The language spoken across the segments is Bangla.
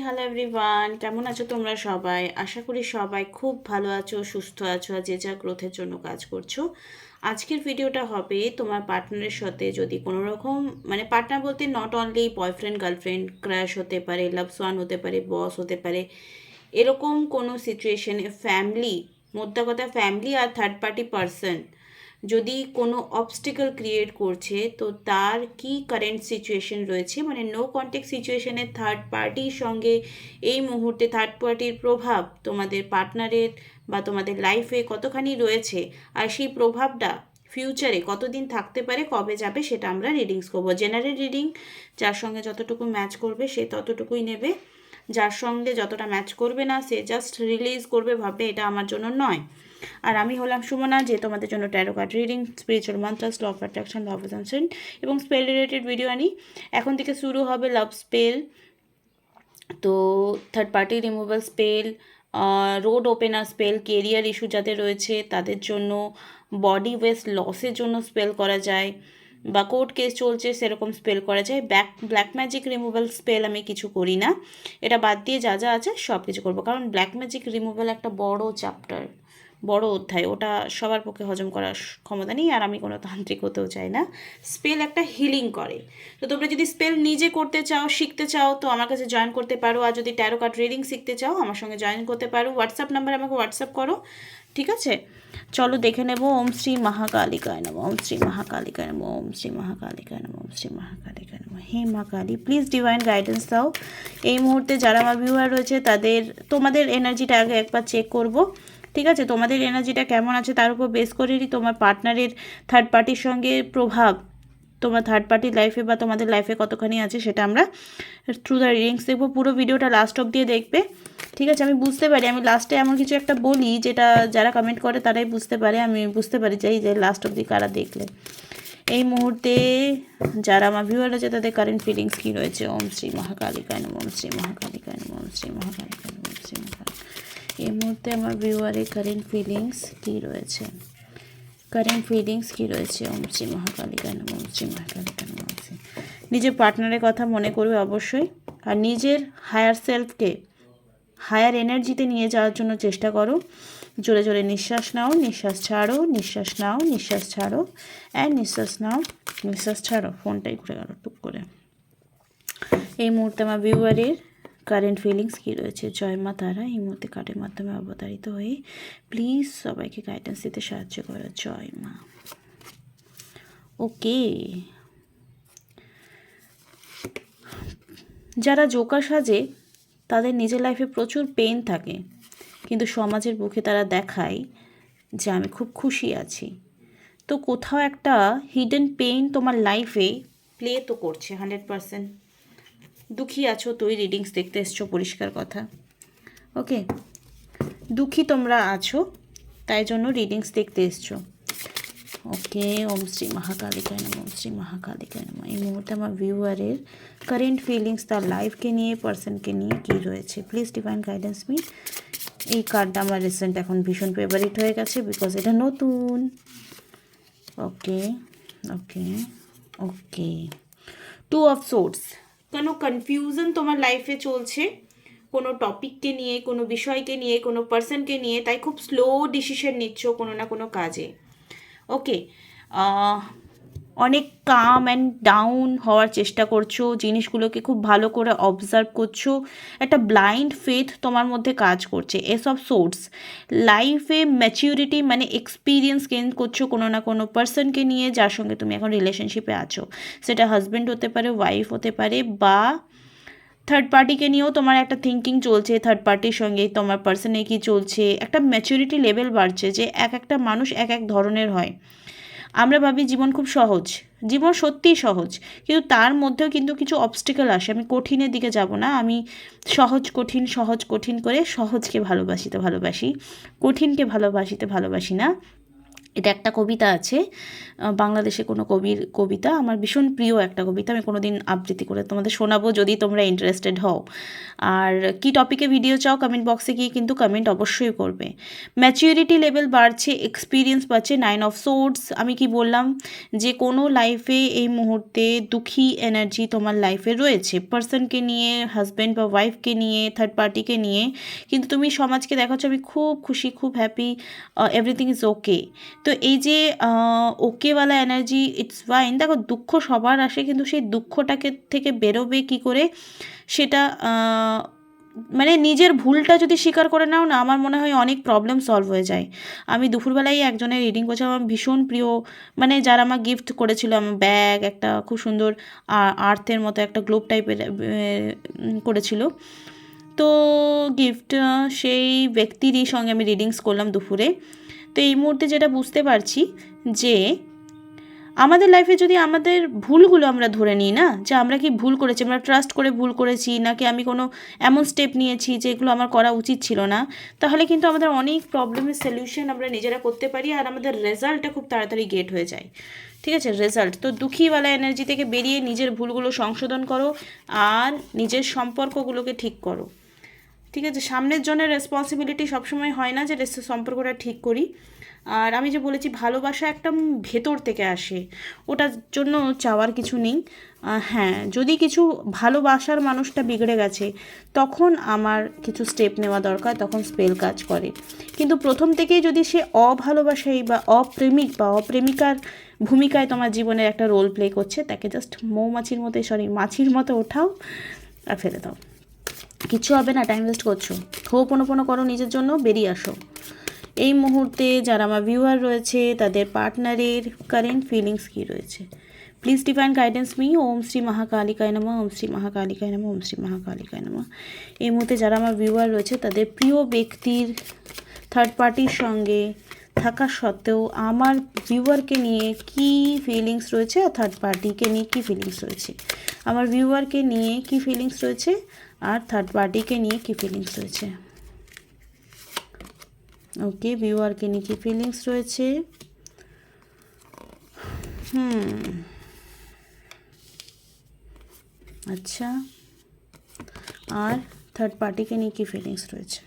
হ্যালো এভরিওয়ান, কেমন আছো তোমরা সবাই? আশা করি সবাই খুব ভালো আছো, সুস্থ আছো আর যে যা গ্রোথের জন্য কাজ করছো। আজকের ভিডিওটা হবে তোমার পার্টনারের সাথে যদি কোনো রকম পার্টনার বলতে not only boyfriend girlfriend, crush হতে পারে, লাভ সোয়ান হতে পারে, বস হতে পারে, এরকম কোনো সিচুয়েশনে ফ্যামিলি, মোদ্দা কথা ফ্যামিলি আর থার্ড পার্টি পারসন যদি কোনো অবস্টিকল ক্রিয়েট করছে, তো তার কি কারেন্ট সিচুয়েশন রয়েছে, মানে নো কন্ট্যাক্ট সিচুয়েশনে থার্ড পার্টির সঙ্গে এই মুহূর্তে থার্ড পার্টির প্রভাব তোমাদের পার্টনারের বা তোমাদের লাইফে কতখানি রয়েছে, আর সেই প্রভাবটা ফিউচারে কতদিন থাকতে পারে, কবে যাবে, সেটা আমরা রিডিংস করবো। জেনারেল রিডিং, যার সঙ্গে যতটুকু ম্যাচ করবে সে ততটুকুই নেবে, যার সঙ্গে যতটা ম্যাচ করবে না সে জাস্ট রিলিজ করবে, ভাববে এটা আমার জন্য নয়। আর আমি হলাম সুমনা, যে তোমাদের জন্য tarot card reading, spiritual mantras, law of attraction, law of ascension এবং স্পেল রিলেটেড ভিডিও আনি। এখন থেকে শুরু হবে লাভ স্পেল, তো third party removal spell, road opener spell, career issue যাদের রয়েছে তাদের জন্য, বডি ওয়েস্ট লসের জন্য স্পেল করা যায়, বা কোর্ট কেস চলছে সেরকম স্পেল করা যায়। ব্ল্যাক ম্যাজিক রিমুভাল স্পেল আমি কিছু করি না, এটা বাদ দিয়ে যা যা আছে সব কিছু করবো, কারণ ব্ল্যাক ম্যাজিক রিমুভাল একটা বড় চ্যাপ্টার, বড় অধ্যায়, ওটা সবার পক্ষে হজম করার ক্ষমতা নেই, আর আমি কোনো তান্ত্রিক হতেও চাই না। স্পেল একটা হিলিং করে, তো তোমরা যদি স্পেল নিজে করতে চাও, শিখতে চাও, তো আমার কাছে জয়েন করতে পারো। আর যদি ট্যারো কার্ড রিডিং শিখতে চাও আমার সঙ্গে জয়েন করতে পারো, হোয়াটসঅ্যাপ নাম্বার আমাকে হোয়াটসঅ্যাপ করো, ঠিক আছে? চলো দেখে নেব। ওম শ্রী মহাকালিকায় নমঃ, ওম শ্রী মহাকালিকায় নমঃ, ওম শ্রী মহাকালিকায় নমঃ, ওম শ্রী মহাকালিকায় নমঃ। হে মা কালী, প্লিজ ডিভাইন গাইডেন্স দাও। এই মুহূর্তে যারা আমার ভিউয়ার রয়েছে তাদের, তোমাদের এনার্জিটা আগে একবার চেক করব, ঠিক আছে? তোমাদের এনার্জিটা কেমন আছে তার উপর বেস করেই তোমার পার্টনারের থার্ড পার্টির সঙ্গে প্রভাব তোমার থার্ড পার্টির লাইফে বা তোমাদের লাইফে কতখানি আছে সেটা আমরা থ্রু দ্য রিডিংস দেখবো। পুরো ভিডিওটা লাস্ট অব দিয়ে দেখবে, ঠিক আছে? আমি বুঝতে পারি, আমি লাস্টে এমন কিছু একটা বলি যেটা যারা কমেন্ট করে তারাই বুঝতে পারে, আমি বুঝতে পারি চাই যে লাস্ট অব দি কারা দেখলে। এই মুহূর্তে যারা আমার ভিউয়ার আছে তাদের কারেন্ট ফিলিংস কী রয়েছে? ওম শ্রী মহাকালিকায় নমঃ, ওম শ্রী মহাকালিকায় নমঃ, ওম শ্রী মহাকালিকায় নমঃ, ওম শ্রী মহাকালিকায়। এই মুহূর্তে আমার ভিউয়ারের কারেন্ট ফিলিংস কী রয়েছে? কারেন্ট ফিলিংস কী রয়েছে? ওম শ্রী মহাকালিকায় নমঃ, ওম শ্রী মহাকালিকায় নমঃ। নিজের পার্টনারের কথা মনে করবে অবশ্যই, আর নিজের হায়ার সেলফকে হায়ার এনার্জিতে নিয়ে যাওয়ার জন্য চেষ্টা করো। জোরে জোরে নিঃশ্বাস নাও, নিঃশ্বাস ছাড়ো, নিঃশ্বাস নাও, নিঃশ্বাস ছাড়ো, অ্যান্ড নিঃশ্বাস নাও, নিঃশ্বাস ছাড়ো। ফোনটাই ঘুরে গেল টুক করে। এই মুহূর্তে আমার ভিউয়ারের কারেন্ট ফিলিংস কী রয়েছে? জয় মা তারা এই মুহূর্তে কার্ডের মাধ্যমে অবতারিত হয়ে প্লিজ সবাইকে গাইডেন্স দিতে সাহায্য করো। জয় মা। ওকে, যারা জোকার সাজে তাদের নিজের লাইফে প্রচুর পেইন থাকে, কিন্তু সমাজের বুকে তারা দেখায় যে আমি খুব খুশি আছি। তো কোথাও একটা হিডেন পেইন তোমার লাইফে প্লে তো করছে 100%। দুঃখী আছো, তুই রিডিংস দেখতে এসছো, পরিষ্কার কথা। ওকে, দুঃখী তোমরা আছো, তাই জন্য রিডিংস দেখতে এসছো। ওকে, ওম শ্রী মহাকালিকায় নমঃ, ওম শ্রী মহাকালিকায় নমঃ। এই মুহূর্তে আমার ভিউয়ারের কারেন্ট ফিলিংস তার লাইফকে নিয়ে, পার্সনকে নিয়ে কী রয়েছে? Please divine guidance me. এই কার্ডটা আমার রিসেন্ট এখন ভীষণ ফেভারিট হয়ে গেছে, বিকজ এটা নতুন। ওকে ওকে ওকে, টু অফ সোর্ডস। কোনো কনফিউশন তোমার লাইফে চলছে কোনো টপিককে নিয়ে, কোনো বিষয়কে নিয়ে, কোনো পার্সনকে নিয়ে, তাই খুব স্লো ডিসিশন নিচ্ছ কোনো না কোনো কাজে। ওকে, অনেক কাম অ্যান্ড ডাউন হওয়ার চেষ্টা করছো, জিনিসগুলোকে খুব ভালো করে অবজার্ভ করছো, একটা ব্লাইন্ড ফেথ তোমার মধ্যে কাজ করছে। এসব সোর্স লাইফে ম্যাচিউরিটি মানে এক্সপিরিয়েন্স গেইন করছো কোনো না কোনো পার্সনকে নিয়ে, যার সঙ্গে তুমি এখন রিলেশনশিপে আছো। সেটা হাজব্যান্ড হতে পারে, ওয়াইফ হতে পারে, বা থার্ড পার্টিকে নিয়েও তোমার একটা থিঙ্কিং চলছে, থার্ড পার্টির সঙ্গে তোমার পার্সনে কী চলছে, একটা ম্যাচুরিটি লেভেল বাড়ছে, যে এক একটা মানুষ এক এক ধরনের হয়। আমরা ভাবি জীবন খুব সহজ, জীবন সত্যিই সহজ, কিন্তু তার মধ্যেও কিন্তু কিছু অবস্টিকেল আসে। আমি কঠিনের দিকে যাব না, আমি সহজ কঠিন করে সহজকে ভালোবাসি, কঠিনকে ভালোবাসি না। এটা একটা কবিতা আছে, বাংলাদেশে কোনো কবির কবিতা, আমার ভীষণ প্রিয় একটা কবিতা, আমি কোনো দিন আবৃত্তি করে তোমাদের শোনাবো যদি তোমরা ইন্টারেস্টেড হও। আর কি টপিকে ভিডিও চাও কমেন্ট বক্সে গিয়ে কিন্তু কমেন্ট অবশ্যই করবে। ম্যাচিউরিটি লেভেল বাড়ছে, এক্সপিরিয়েন্স বাড়ছে, 9 অফ সোর্ডস। আমি কি বললাম যে কোনো লাইফে এই মুহূর্তে দুঃখী এনার্জি তোমার লাইফে রয়েছে, পার্সনকে নিয়ে, হাজব্যান্ড বা ওয়াইফকে নিয়ে, থার্ড পার্টিকে নিয়ে, কিন্তু তুমি সমাজকে দেখাচ্ছ আমি খুব খুশি, খুব হ্যাপি, এভরিথিং ইজ ওকে। তো এই যে ওকেওয়ালা এনার্জি, ইটস ফাইন। দেখো দুঃখ সবার আসে, কিন্তু সেই দুঃখটাকে থেকে বেরোবে কি করে সেটা মানে নিজের ভুলটা যদি স্বীকার করে নাও না, আমার মনে হয় অনেক প্রবলেম সলভ হয়ে যায়। আমি দুপুরবেলায় একজনের রিডিং করছিলাম, আমার ভীষণ প্রিয়, মানে যারা আমার গিফট করেছিল আমার ব্যাগ, একটা খুব সুন্দর আর্থের মতো একটা গ্লোব টাইপের করেছিল। তো গিফট সেই ব্যক্তিরই সঙ্গে আমি রিডিংস করলাম দুপুরে। তো এই মুহূর্তে যেটা বুঝতে পারছি যে আমাদের লাইফে যদি আমাদের ভুলগুলো আমরা ধরে নিই না, যে আমরা কি ভুল করেছি, আমরা ট্রাস্ট করে ভুল করেছি, নাকি আমি কোনো এমন স্টেপ নিয়েছি যেগুলো আমার করা উচিত ছিল না, তাহলে কিন্তু আমাদের অনেক প্রবলেমের সলিউশন আমরা নিজেরা করতে পারি, আর আমাদের রেজাল্টটা খুব তাড়াতাড়ি গেট হয়ে যায়। ঠিক আছে, রেজাল্ট। তো দুঃখীওয়ালা এনার্জি থেকে বেরিয়ে নিজের ভুলগুলো সংশোধন করো আর নিজের সম্পর্কগুলোকে ঠিক করো। ঠিক আছে, সামনের জনের রেসপন্সিবিলিটি সবসময় হয় না যে সম্পর্কটা ঠিক করি। আর আমি যে বলেছি ভালোবাসা একটা ভেতর থেকে আসে, ওটার জন্য চাওয়ার কিছু নেই। হ্যাঁ, যদি কিছু ভালোবাসার মানুষটা বিগড়ে গেছে তখন আমার কিছু স্টেপ নেওয়া দরকার, তখন স্পেল কাজ করে। কিন্তু প্রথম থেকেই যদি সে অভালোবাসাই বা অপ্রেমিক বা অপ্রেমিকার ভূমিকায় তোমার জীবনের একটা রোল প্লে করছে, তাকে জাস্ট মৌমাছির মতো, মাছির মতো ওঠাও আর ফেলে দাও। কিচ্ছু হবে না, টাইম ওয়েস্ট করছো। হোপনোপনো করো, নিজের জন্য বেরিয়ে আসো। এই মুহূর্তে যারা আমার ভিউয়ার রয়েছে তাদের পার্টনারের কারেন্ট ফিলিংস কী রয়েছে, প্লিজ ডিভাইন গাইডেন্স মি। ওম শ্রী মহাকালিকায় নমঃ, ওম শ্রী মহাকালিকায় নমঃ, ওম শ্রী মহাকালিকায় নমঃ। এই মুহূর্তে যারা আমার ভিউয়ার রয়েছে তাদের প্রিয় ব্যক্তির থার্ড পার্টির সঙ্গে থাকা সত্ত্বেও আমার ভিউয়ারকে নিয়ে কী ফিলিংস রয়েছে, আর থার্ড পার্টিকে নিয়ে কী ফিলিংস রয়েছে, আমার ভিউয়ারকে নিয়ে কী ফিলিংস রয়েছে আর থার্ড পার্টিকে নিয়ে কী ফিলিংস রয়েছে। ওকে, ভিউয়ারকে নিয়ে কী ফিলিংস রয়েছে, আচ্ছা, আর থার্ড পার্টিকে নিয়ে কী ফিলিংস রয়েছে।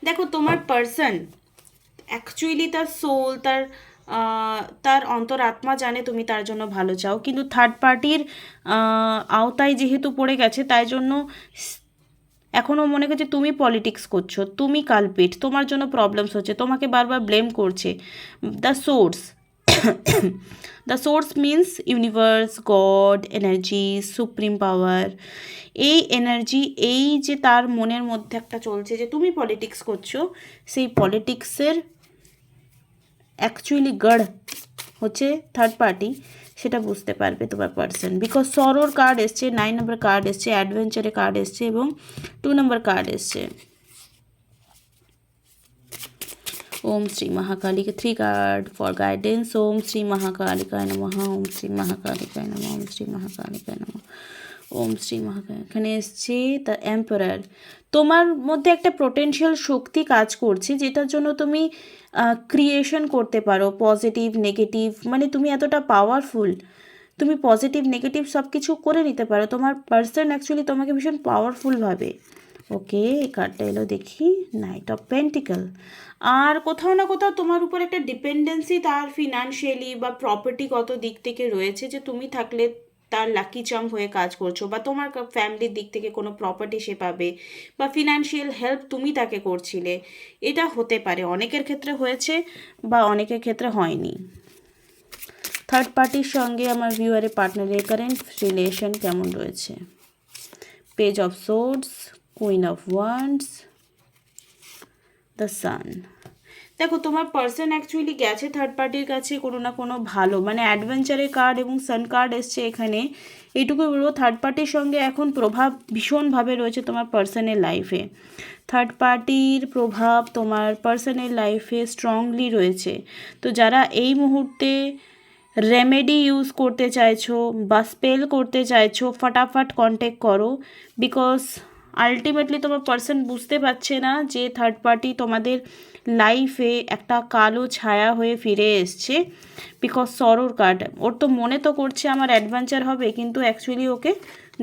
দেখো তোমার পার্সন অ্যাকচুয়ালি তার সোল, তার অন্তরাত্মা জানে তুমি তার জন্য ভালো চাও, কিন্তু থার্ড পার্টির আওতায় যেহেতু পড়ে গেছে তাই জন্য এখনও মনে করছে তুমি পলিটিক্স করছো, তুমি কালপিট, তোমার জন্য প্রবলেমস হচ্ছে, তোমাকে বারবার ব্লেম করছে। The source, the source means universe, god, energy, supreme পাওয়ার। এই এনার্জি, এই যে তার মনের মধ্যে একটা চলছে যে তুমি পলিটিক্স করছো, সেই পলিটিক্সের অ্যাকচুয়ালি গড় হচ্ছে থার্ড পার্টি, সেটা বুঝতে পারবে তোমার পার্সন। বিকজ সরোর কার্ড এসছে, 9 নম্বর কার্ড এসছে, অ্যাডভেঞ্চারে কার্ড এসছে এবং 2 নম্বর কার্ড এসছে। ओम श्री महाकाली के 3 कार्ड फॉर गाइडेंस। ओम श्री महाकालिकाय नमः, ओम श्री महाकालिकाय नमः, ओम श्री महाकालिकाय नमः, ওম শ্রী মহাকাল। এখানে এসছে দ্য এম্পারার। তোমার মধ্যে একটা পোটেনশিয়াল শক্তি কাজ করছে যেটার জন্য তুমি ক্রিয়েশন করতে পারো, পজিটিভ নেগেটিভ, মানে তুমি এতটা পাওয়ারফুল, তুমি পজিটিভ নেগেটিভ সব কিছু করে নিতে পারো। তোমার পার্সন অ্যাকচুয়ালি তোমাকে ভীষণ পাওয়ারফুল ভাবে। ওকে, এই কার্ডটা এলো দেখি, নাইট অফ পেন্টিকল। আর কোথাও না কোথাও তোমার উপর একটা ডিপেন্ডেন্সি তার ফিনান্সিয়ালি বা প্রপার্টিগত দিক থেকে রয়েছে, যে তুমি থাকলে তার লাকি চার্ম হয়ে কাজ করছো, বা তোমার ফ্যামিলির দিক থেকে কোনো প্রপার্টি সে পাবে, বা ফিনান্সিয়াল হেল্প তুমি তাকে করছিলে। এটা হতে পারে, অনেকের ক্ষেত্রে হয়েছে বা অনেকের ক্ষেত্রে হয়নি। থার্ড পার্টির সঙ্গে আমার ভিউয়ারের পার্টনারের কারেন্ট রিলেশন কেমন রয়েছে। Page of swords, queen of wands, the sun. দেখো তোমার পার্সন অ্যাকচুয়ালি গেছে থার্ড পার্টির কাছে কোনো না কোনো ভালো, মানে অ্যাডভেঞ্চারের কার্ড এবং সান কার্ড এসছে এখানে। এইটুকুই বলবো, থার্ড পার্টির সঙ্গে এখন প্রভাব ভীষণভাবে রয়েছে তোমার পার্সনের লাইফে। থার্ড পার্টির প্রভাব তোমার পার্সনের লাইফে স্ট্রংলি রয়েছে। তো যারা এই মুহূর্তে রেমেডি ইউজ করতে চাইছো বা স্পেল করতে চাইছো, ফটাফট কন্ট্যাক্ট করো। বিকজ আলটিমেটলি তোমার পার্সন বুঝতে পারছে না যে থার্ড পার্টি তোমাদের লাইফে একটা কালো ছায়া হয়ে ফিরে এসছে। বিকজ সরোর কার্ড, ওর তো মনে তো করছে আমার অ্যাডভেঞ্চার হবে, কিন্তু অ্যাকচুয়ালি ওকে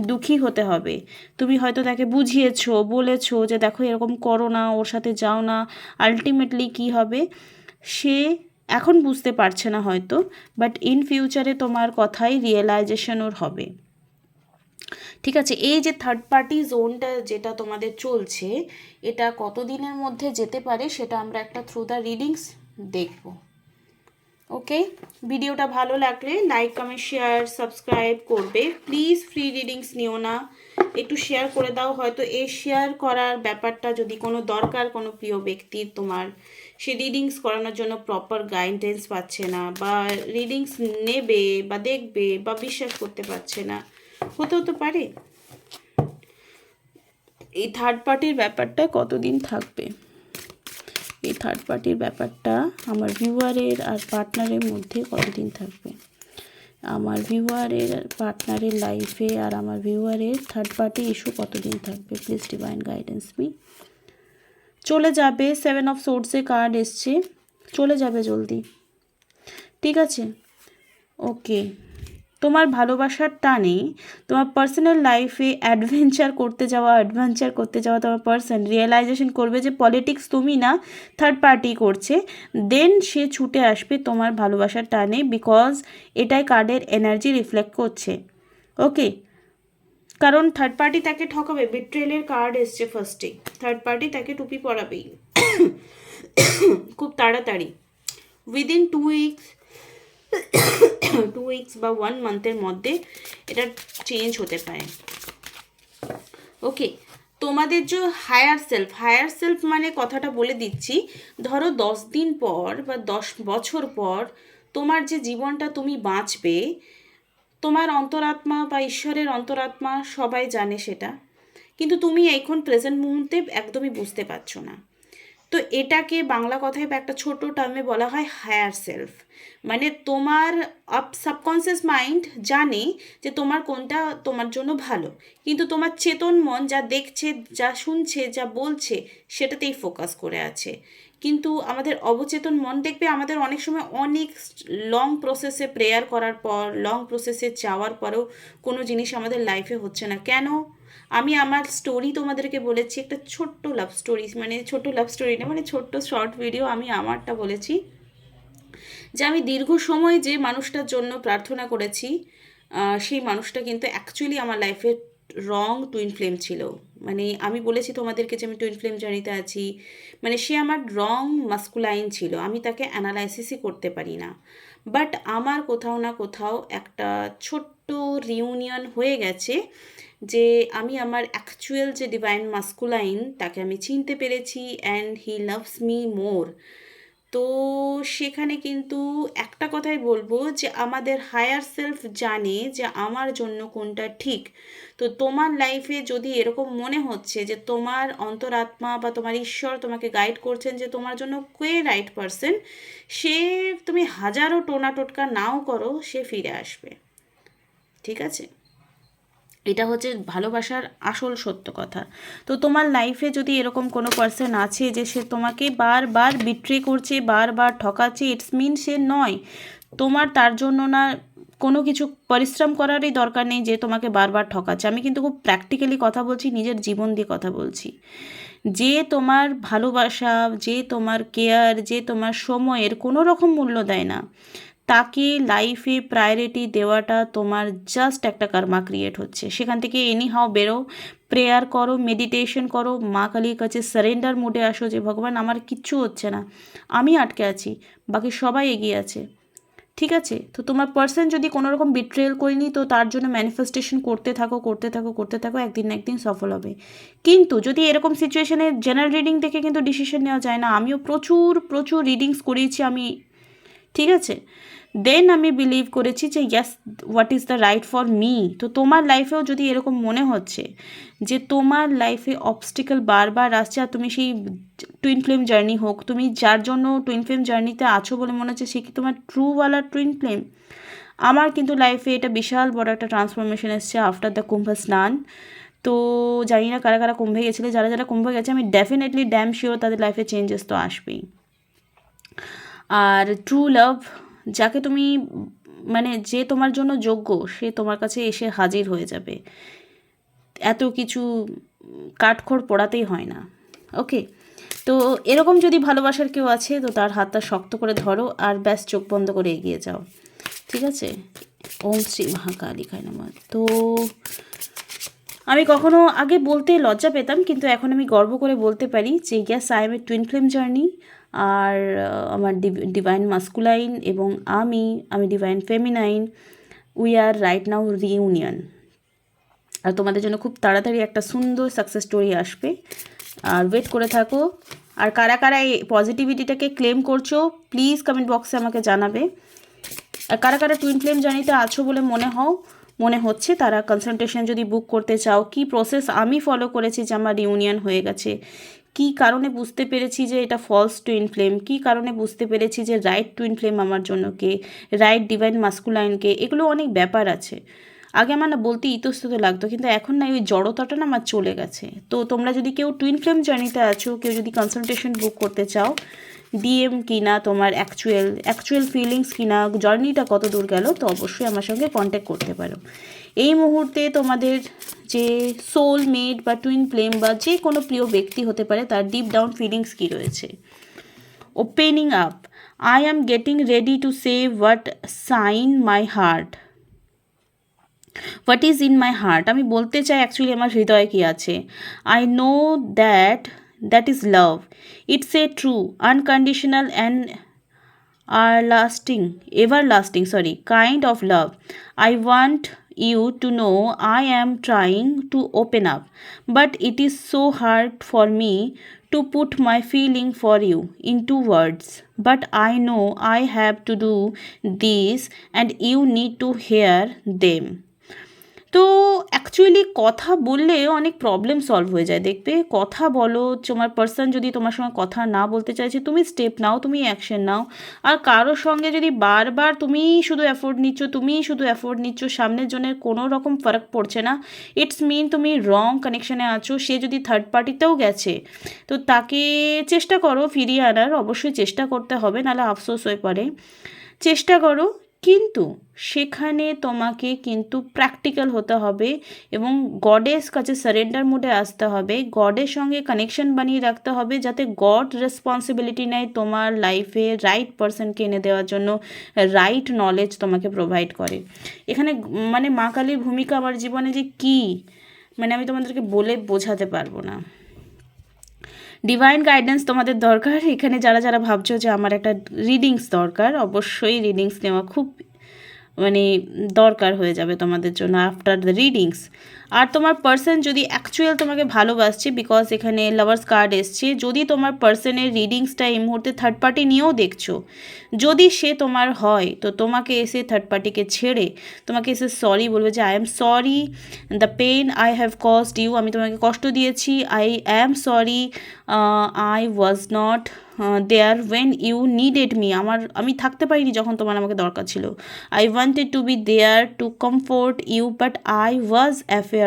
দুঃখী হতে হবে। তুমি হয়তো তাকে বুঝিয়েছো, বলেছো যে দেখো এরকম করো না, ওর সাথে যাও না। আলটিমেটলি কি হবে, সে এখন বুঝতে পারছে না হয়তো, বাট ইন ফিউচারে তোমার কথাই রিয়েলাইজেশন ওর হবে। ঠিক আছে, এই যে থার্ড পার্টি জোনটা যেটা তোমাদের চলছে, এটা কতদিনের মধ্যে যেতে পারে সেটা আমরা একটা থ্রু দ্য রিডিংস দেখব। ওকে, ভিডিওটা ভালো লাগলে লাইক, কমেন্ট, শেয়ার, সাবস্ক্রাইব করবে প্লিজ। ফ্রি রিডিংস নিও না, একটু শেয়ার করে দাও। হয়তো এই শেয়ার করার ব্যাপারটা যদি কোনো দরকার কোনো প্রিয় ব্যক্তির, তোমার সে রিডিংস করানোর জন্য প্রপার গাইডেন্স পাচ্ছে না, বা রিডিংস নেবে বা দেখবে বা বিশ্বাস করতে পারছে না, হতেও তো পারে। এই থার্ড পার্টির ব্যাপারটা কতদিন থাকবে, এই থার্ড পার্টির ব্যাপারটা আমার ভিউয়ারের আর পার্টনারের মধ্যে কতদিন থাকবে, আমার ভিউয়ারের পার্টনারের লাইফে আর আমার ভিউয়ারের থার্ড পার্টি ইস্যু কতদিন থাকবে। Please divine guidance me. চলে যাবে, 7 অফ সোর্সে কার্ড এসছে, চলে যাবে জলদি। ঠিক আছে, ওকে। তোমার ভালোবাসার টানে তোমার পার্সোনাল লাইফে অ্যাডভেঞ্চার করতে যাওয়া তোমার পার্সন রিয়েলাইজেশন করবে যে পলিটিক্স তুমি না, থার্ড পার্টি করছে। দেন সে ছুটে আসবে তোমার ভালোবাসার টানে, বিকজ এটাই কার্ডের এনার্জি রিফ্লেক্ট করছে। ওকে, কারণ থার্ড পার্টি তাকে ঠকাবে। বিট্রেলের কার্ড এসছে ফার্স্টে, থার্ড পার্টি তাকে টুপি পরাবেই খুব তাড়াতাড়ি, উইদিন 2 উইকস বা 1 মান্থের মধ্যে এটা চেঞ্জ হতে পারে। ওকে, তোমাদের যে হায়ার সেলফ মানে কথাটা বলে দিচ্ছি, ধরো 10 দিন পর বা 10 বছর পর তোমার যে জীবনটা তুমি বাঁচবে, তোমার অন্তরাত্মা বা ঈশ্বরের অন্তরাত্মা সবাই জানে সেটা, কিন্তু তুমি এখন প্রেজেন্ট মুহূর্তে একদমই বুঝতে পারছো না। তো এটাকে বাংলা কথায় বা একটা ছোট টার্মে বলা হয় হায়ার সেলফ। মানে তোমার সাবকনসিয়াস মাইন্ড জানে যে তোমার কোনটা তোমার জন্য ভালো, কিন্তু তোমার চেতন মন যা দেখছে, যা শুনছে, যা বলছে সেটাতেই ফোকাস করে আছে। কিন্তু আমাদের অবচেতন মন দেখবে আমাদের অনেক সময় অনেক লং প্রসেসে প্রেয়ার করার পর, লং প্রসেসে যাওয়ার পরেও কোনো জিনিস আমাদের লাইফে হচ্ছে না। কেন? আমি আমার স্টোরি তোমাদেরকে বলেছি, একটা ছোট্ট লাভ স্টোরি, মানে ছোট্ট লাভ স্টোরি না, মানে ছোট্ট শর্ট ভিডিও আমি আমারটা বলেছি, যে আমি দীর্ঘ সময় যে মানুষটার জন্য প্রার্থনা করেছি, সেই মানুষটা কিন্তু অ্যাকচুয়ালি আমার লাইফে রং টুইন ফ্লেম ছিল। মানে আমি বলেছি তোমাদেরকে যে আমি টুইন ফ্লেম জার্নিতে আছি, মানে সে আমার রং মাস্কুলাইন ছিল, আমি তাকে অ্যানালাইসিসই করতে পারি না। বাট আমার কোথাও না কোথাও একটা ছোট্ট রিউনিয়ন হয়ে গেছে, যে আমি আমার অ্যাকচুয়াল যে ডিভাইন মাস্কুলাইন তাকে আমি চিনতে পেরেছি, and he loves me more. তো সেখানে কিন্তু একটা কথাই বলবো যে আমাদের হায়ার সেলফ জানে যে আমার জন্য কোনটা ঠিক। তো তোমার লাইফে যদি এরকম মনে হচ্ছে যে তোমার অন্তরাত্মা বা তোমার ঈশ্বর তোমাকে গাইড করছেন যে তোমার জন্য কে রাইট পারসন, সে তুমি হাজারো টোনা টোটকা নাও করো, সে ফিরে আসবে। ঠিক আছে, এটা হচ্ছে ভালোবাসার আসল সত্য কথা। তো তোমার লাইফে যদি এরকম কোনো পার্সন আছে যে সে তোমাকে বারবার বিট্রে করছে, বারবার ঠকাচ্ছে, ইটস মিন সে নয় তোমার, তার জন্য না কোনো কিছু পরিশ্রম করারই দরকার নেই যে তোমাকে বারবার ঠকাচ্ছে। আমি কিন্তু খুব প্র্যাকটিক্যালি কথা বলছি, নিজের জীবন দিয়ে কথা বলছি। যে তোমার ভালোবাসা, যে তোমার কেয়ার, যে তোমার সময়ের কোনো রকম মূল্য দেয় না, তাকে লাইফে প্রায়োরিটি দেওয়াটা তোমার জাস্ট একটা কর্মা ক্রিয়েট হচ্ছে। সেখান থেকে এনি হাও বেরো, প্রেয়ার করো, মেডিটেশন করো, মা কালীর কাছে সারেন্ডার মোডে আসো যে ভগবান আমার কিচ্ছু হচ্ছে না, আমি আটকে আছি, বাকি সবাই এগিয়ে আছে। ঠিক আছে, তো তোমার পার্সন যদি কোনো রকম বিট্রেল করেনি, তো তার জন্য ম্যানিফেস্টেশন করতে থাকো, একদিন না একদিন সফল হবে। কিন্তু যদি এরকম সিচুয়েশনে জেনারেল রিডিং দেখে কিন্তু ডিসিশন নেওয়া যায় না। আমিও প্রচুর রিডিংস করিয়েছি, আমি ঠিক আছে, দেন আমি বিলিভ করেছি যে yes what is the right for me. তো তোমার লাইফেও যদি এরকম মনে হচ্ছে যে তোমার লাইফে অবস্টিকেল বারবার আসছে, আর তুমি সেই টুইন ফ্লেম জার্নি হোক, তুমি যার জন্য টুইন ফ্লেম জার্নিতে আছো বলে মনে হচ্ছে সে কি তোমার ট্রুওয়ালা টুইন ফ্লেম। আমার কিন্তু লাইফে এটা বিশাল বড় একটা ট্রান্সফরমেশন এসছে আফটার দ্য কুম্ভ স্নান। তো জানি না কারা কারা কুম্ভে গেছিলে, যারা যারা কুম্ভে গেছে আমি ডেফিনেটলি ড্যাম শিওর তাদের লাইফে চেঞ্জেস তো আসবেই। আর ট্রু লাভ, যাকে তুমি মানে যে তোমার জন্য যোগ্য, সে তোমার কাছে এসে হাজির হয়ে যাবে। এত কিছু কাঠখড় পোড়াতেই হয় না। ওকে, তো এরকম যদি ভালোবাসার কেউ আছে তো তার হাতটা শক্ত করে ধরো আর ব্যাস চোখ বন্ধ করে এগিয়ে যাও, ঠিক আছে। ওম শ্রী মহাকালিকায় নমঃ। তো আমি কখনো আগে বলতে লজ্জা পেতাম, কিন্তু এখন আমি গর্ব করে বলতে পারি যে yes I am a twin flame journey. আর আমার ডিভাইন মাস্কুলাইন এবং আমি divine feminine, we are right now reunion. আর তোমাদের জন্য খুব তাড়াতাড়ি একটা সুন্দর সাকসেস স্টোরি আসবে, আর ওয়েট করে থাকো। আর কারা কারা এই পজিটিভিটিটাকে ক্লেম করছো প্লিজ কমেন্ট বক্সে আমাকে জানাবে। আর কারা কারা টুইন ফ্লেম জার্নিতে আছো বলে মনে হচ্ছে তারা কনসালটেশন যদি বুক করতে চাও, কি প্রসেস আমি ফলো করেছি যে আমার রিউনিয়ন হয়ে গেছে, কি কারণে বুঝতে পেরেছি যে এটা ফলস টুইন ফ্লেম, কি কারণে বুঝতে পেরেছি যে রাইট টুইন ফ্লেম আমার জন্য কে, রাইট ডিভাইন মাস্কুলাইনকে, এগুলো অনেক ব্যাপার আছে। আগে আমার না বলতে ইতস্তত লাগতো, কিন্তু এখন না ওই জড়তাটা না আমার চলে গেছে। তো তোমরা যদি কেউ টুইন ফ্লেম জার্নিতে আছো, কেউ যদি কনসালটেশন বুক করতে চাও, ডিএম কিনা তোমার অ্যাকচুয়াল ফিলিংস কিনা, জার্নিটা কত দূর গেল, তো অবশ্যই আমার সঙ্গে কন্ট্যাক্ট করতে পারো। এই মুহূর্তে তোমাদের যে সোলমেট বা টুইন ফ্লেম বা যে কোনো প্রিয় ব্যক্তি হতে পারে, তার ডিপ ডাউন ফিলিংস কী রয়েছে। Opening up, I am getting ready to say what sign my heart, what is in my heart. আমি বলতে চাই অ্যাকচুয়ালি আমার হৃদয়ে কী আছে। I know that is love, it's a true unconditional and everlasting kind of love. I want you to know I am trying to open up, but it is so hard for me to put my feeling for you into words. But I know I have to do this and you need to hear them. তো অ্যাকচুয়ালি কথা বললে অনেক প্রবলেম সলভ হয়ে যায়। দেখবে, কথা বলো, তোমার পার্সন যদি তোমার সঙ্গে কথা না বলতে চাইছে, তুমি স্টেপ নাও, তুমি অ্যাকশন নাও। আর কারোর সঙ্গে যদি বারবার তুমিই শুধু এফোর্ট নিচ্ছ, সামনের জনের কোনো রকম ফারাক পড়ছে না, ইটস মিন তুমি রং কানেকশানে আছো। সে যদি থার্ড পার্টিতেও গেছে তো তাকে চেষ্টা করো ফিরিয়ে আনার, অবশ্যই চেষ্টা করতে হবে, নাহলে আফসোস হয়ে পড়ে। চেষ্টা করো, কিন্তু সেখানে তোমাকে কিন্তু প্র্যাকটিক্যাল হতে হবে এবং গডের কাছে সারেন্ডার মোডে আসতে হবে, গডের সঙ্গে কানেকশন বানিয়ে রাখতে হবে, যাতে গড রেসপন্সিবিলিটি নেয় তোমার লাইফে রাইট পারসনকে এনে দেওয়ার জন্য, রাইট নলেজ তোমাকে প্রোভাইড করে। এখানে মানে মা কালীর ভূমিকা আমার জীবনে যে কী, মানে আমি তোমাদেরকে বলে বোঝাতে পারবো না। ডিভাইন গাইডেন্স তোমাদের দরকার। এখানে যারা যারা ভাবছো যে আমার একটা রিডিংস দরকার, অবশ্যই রিডিংস নেওয়া খুব মানে দরকার হয়ে যাবে তোমাদের জন্য আফটার দ্য রিডিংস। আর তোমার পার্সন যদি অ্যাকচুয়াল তোমাকে ভালোবাসছে, বিকজ এখানে লাভার্স কার্ড এসছে, যদি তোমার পার্সনের রিডিংসটা এই মুহূর্তে থার্ড পার্টি নিয়েও দেখছো, যদি সে তোমার হয় তো তোমাকে এসে থার্ড পার্টিকে ছেড়ে তোমাকে এসে সরি বলবে যে I am sorry the pain I have caused you, আমি তোমাকে কষ্ট দিয়েছি, I am sorry, I was not there when you needed me, আমি থাকতে পারিনি যখন তোমার আমাকে দরকার ছিল। I wanted to be there to comfort you, but I was afraid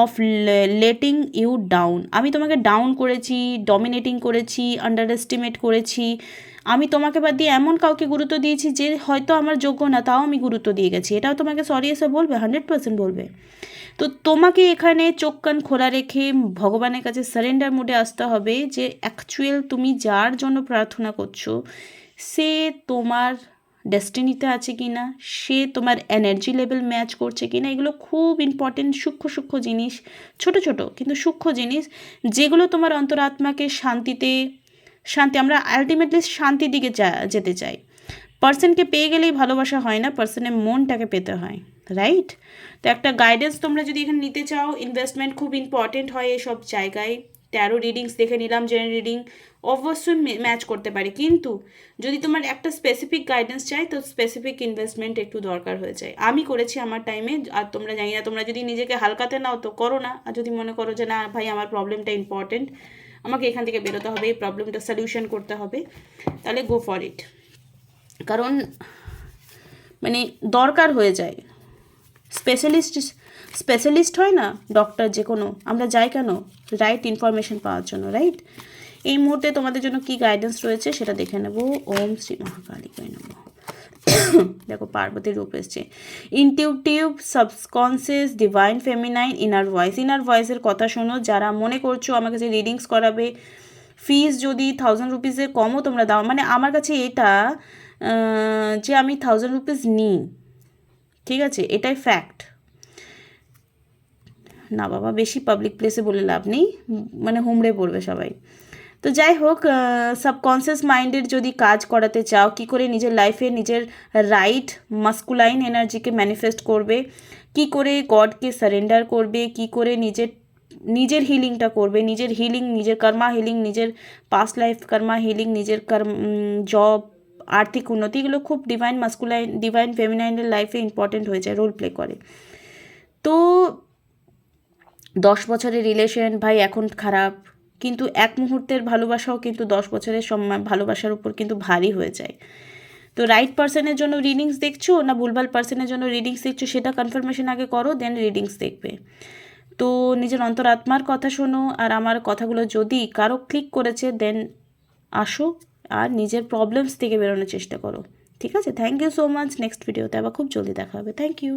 of letting you down, আমি তোমাকে ডাউন করেছি, ডমিনেটিং করেছি, আন্ডার এস্টিমেট করেছি, আমি তোমাকে বাদ দিয়ে এমন কাউকে গুরুত্ব দিয়েছি যে হয়তো আমার যোগ্য না, তাও আমি গুরুত্ব দিয়ে গেছি। এটাও তোমাকে সরি এসে বলবে, 100% বলবে। তো তোমাকে এখানে চোখ কান খোলা রেখে ভগবানের কাছে সারেন্ডার মোডে আসতে হবে যে অ্যাকচুয়াল তুমি যার জন্য প্রার্থনা করছো সে তোমার ডেস্টিনিতে আছে কি না, সে তোমার এনার্জি লেভেল ম্যাচ করছে কি না। এগুলো খুব ইম্পর্টেন্ট সূক্ষ্ম জিনিস, ছোট কিন্তু সূক্ষ্ম জিনিস, যেগুলো তোমার অন্তরাত্মাকে শান্তি, আমরা আলটিমেটলি শান্তির দিকে যেতে চাই। পার্সনকে পেয়ে গেলেই ভালোবাসা হয় না, পার্সনের মনটাকে পেতে হয়, রাইট? তো একটা গাইডেন্স তোমরা যদি এখানে নিতে চাও, ইনভেস্টমেন্ট খুব ইম্পর্টেন্ট হয় এসব জায়গায়, ট্যারো রিডিংস দেখে নিলাম, জেনারেল রিডিং অবশ্যই ম্যাচ করতে পারে, কিন্তু যদি তোমার একটা স্পেসিফিক গাইডেন্স চাই তো স্পেসিফিক ইনভেস্টমেন্ট একটু দরকার হয়ে যায়। আমি করেছি আমার টাইমে, আর তোমরা জানি না, তোমরা যদি নিজেকে হালকাতে নাও তো করো না, আর যদি মনে করো যে না ভাই আমার প্রবলেমটা ইম্পর্টেন্ট, আমাকে এখান থেকে বেরোতে হবে, এই প্রবলেমটা সলিউশন করতে হবে, তাহলে গো ফর ইট। কারণ মানে দরকার হয়ে যায়। স্পেশালিস্ট হয় না ডক্টর, যে কোনো আমরা যাই কেন রাইট ইনফরমেশন পাওয়ার জন্য, রাইট? এই মুহূর্তে তোমাদের জন্য কি গাইডেন্স রয়েছে সেটা দেখে নেব। ওম শ্রী মহাকালিকায় নমঃ। দেখো পার্বতীর রূপ এসছে, intuitive, subconscious, divine feminine, inner voice. Inner ভয়েসের কথা শোনো। যারা মনে করছো আমার কাছে রিডিংস করাবে, ফিস যদি 1000 রুপিসের কমও তোমরা দাও, মানে আমার কাছে এটা যে আমি 1000 রুপিস নিই, ঠিক আছে, এটাই ফ্যাক্ট না বাবা, বেশি পাবলিক প্লেসে বলে লাভ নেই, মানে হুমড়ে পড়বে সবাই। তো যাই হোক, সাবকনসিয়াস মাইন্ডের যদি কাজ করাতে চাও, কি করে নিজের লাইফে নিজের রাইট মাস্কুলাইন এনার্জিকে ম্যানিফেস্ট করবে, কি করে গডকে সারেন্ডার করবে, কি করে নিজের হিলিংটা করবে, নিজের হিলিং, নিজের কর্মা হিলিং, নিজের পাস্ট লাইফ কর্মা হিলিং, নিজের জব, আর্থিক উন্নতি, এগুলো খুব ডিভাইন মাস্কুলাইন, ডিভাইন ফেমিনাইনের লাইফে ইম্পর্টেন্ট হয়ে যায়, রোল প্লে করে। তো 10 বছরের রিলেশন ভাই এখন খারাপ, কিন্তু এক মুহূর্তের ভালোবাসাও কিন্তু 10 বছরের ভালোবাসার উপর কিন্তু ভারী হয়ে যায়। তো রাইট পার্সনের জন্য রিডিংস দেখছো না ভুলভাল পার্সনের জন্য রিডিংস দেখছো, সেটা কনফার্মেশন আগে করো, দেন রিডিংস দেখবে। তো নিজের অন্তরাত্মার কথা শোনো, আর আমার কথাগুলো যদি কারো ক্লিক করেছে দেন আসো আর নিজের প্রবলেমস থেকে বেরোনোর চেষ্টা করো, ঠিক আছে? Thank you so much. Next ভিডিওতে আবার খুব জলদি দেখা হবে। Thank you.